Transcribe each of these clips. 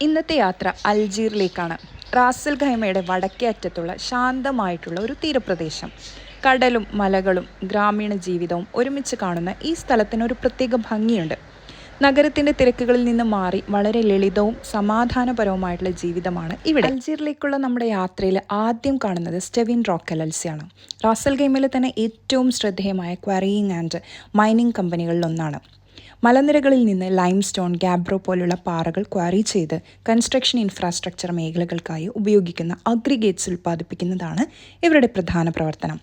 ഇന്നത്തെ യാത്ര അൽജീറിലേക്കാണ്. റാസൽ ഖൈമയുടെ വടക്കേ അറ്റത്തുള്ള ശാന്തമായിട്ടുള്ള ഒരു തീരപ്രദേശം. കടലും മലകളും ഗ്രാമീണ ജീവിതവും ഒരുമിച്ച് കാണുന്ന ഈ സ്ഥലത്തിനൊരു പ്രത്യേക ഭംഗിയുണ്ട്. നഗരത്തിൻ്റെ തിരക്കുകളിൽ നിന്ന് മാറി വളരെ ലളിതവും സമാധാനപരവുമായിട്ടുള്ള ജീവിതമാണ് ഇവിടെ. അൽജീറിലേക്കുള്ള നമ്മുടെ യാത്രയിൽ ആദ്യം കാണുന്നത് സ്റ്റെവിൻ റോക്ക് കലൽസിയാണ്. റാസൽ ഖൈമയിലെ തന്നെ ഏറ്റവും ശ്രദ്ധേയമായ ക്വാറിയിങ് ആൻഡ് മൈനിങ് കമ്പനികളിലൊന്നാണ്. മലനിരകളിൽ നിന്ന് ലൈംസ്റ്റോൺ, ഗാബ്രോ പോലുള്ള പാറകൾ ക്വാറി ചെയ്ത് കൺസ്ട്രക്ഷൻ ഇൻഫ്രാസ്ട്രക്ചർ മേഖലകൾക്കായി ഉപയോഗിക്കുന്ന അഗ്രിഗേറ്റ്സ് ഉൽപ്പാദിപ്പിക്കുന്നതാണ് ഇവരുടെ പ്രധാന പ്രവർത്തനം.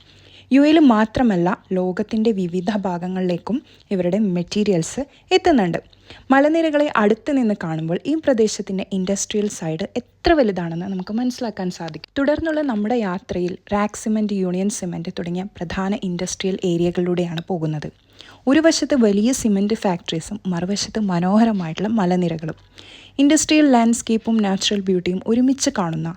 യു.എയിൽ മാത്രമല്ല, ലോകത്തിൻ്റെ വിവിധ ഭാഗങ്ങളിലേക്കും ഇവരുടെ മെറ്റീരിയൽസ് എത്തുന്നുണ്ട്. മലനിരകളെ അടുത്ത് നിന്ന് കാണുമ്പോൾ ഈ പ്രദേശത്തിൻ്റെ ഇൻഡസ്ട്രിയൽ സൈഡ് എത്ര വലുതാണെന്ന് നമുക്ക് മനസ്സിലാക്കാൻ സാധിക്കും. തുടർന്നുള്ള നമ്മുടെ യാത്രയിൽ റാക്ക് സിമൻറ്റ്, യൂണിയൻ സിമൻറ്റ് തുടങ്ങിയ പ്രധാന ഇൻഡസ്ട്രിയൽ ഏരിയകളിലൂടെയാണ് പോകുന്നത്. ഒരു വശത്ത് വലിയ സിമൻറ്റ് ഫാക്ടറീസും മറുവശത്ത് മനോഹരമായിട്ടുള്ള മലനിരകളും. ഇൻഡസ്ട്രിയൽ ലാൻഡ്സ്കേപ്പും നാച്ചുറൽ ബ്യൂട്ടിയും ഒരുമിച്ച് കാണുന്ന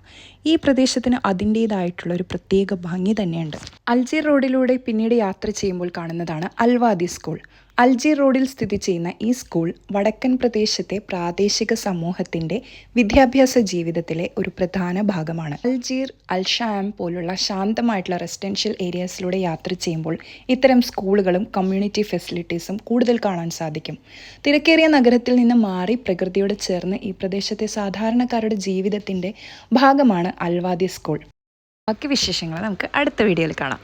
ഈ പ്രദേശത്തിന് അതിൻ്റേതായിട്ടുള്ള ഒരു പ്രത്യേക ഭംഗി തന്നെയുണ്ട്. അൽജീർ റോഡിലൂടെ പിന്നീട് യാത്ര ചെയ്യുമ്പോൾ കാണുന്നതാണ് അൽവാദി സ്കൂൾ. അൽജീർ റോഡിൽ സ്ഥിതി ചെയ്യുന്ന ഈ സ്കൂൾ വടക്കൻ പ്രദേശത്തെ പ്രാദേശിക സമൂഹത്തിൻ്റെ വിദ്യാഭ്യാസ ജീവിതത്തിലെ ഒരു പ്രധാന ഭാഗമാണ്. അൽജീർ, അൽഷാം പോലുള്ള ശാന്തമായിട്ടുള്ള റെസിഡൻഷ്യൽ ഏരിയാസിലൂടെ യാത്ര ചെയ്യുമ്പോൾ ഇത്തരം സ്കൂളുകളും കമ്മ്യൂണിറ്റി ഫെസിലിറ്റീസും കൂടുതൽ കാണാൻ സാധിക്കും. തിരക്കേറിയ നഗരത്തിൽ നിന്ന് മാറി പ്രകൃതിയോട് ചേർന്ന് ഈ പ്രദേശത്തെ സാധാരണക്കാരുടെ ജീവിതത്തിൻ്റെ ഭാഗമാണ് അൽവാദി സ്കൂൾ. ബാക്കി വിശേഷങ്ങൾ നമുക്ക് അടുത്ത വീഡിയോയിൽ കാണാം.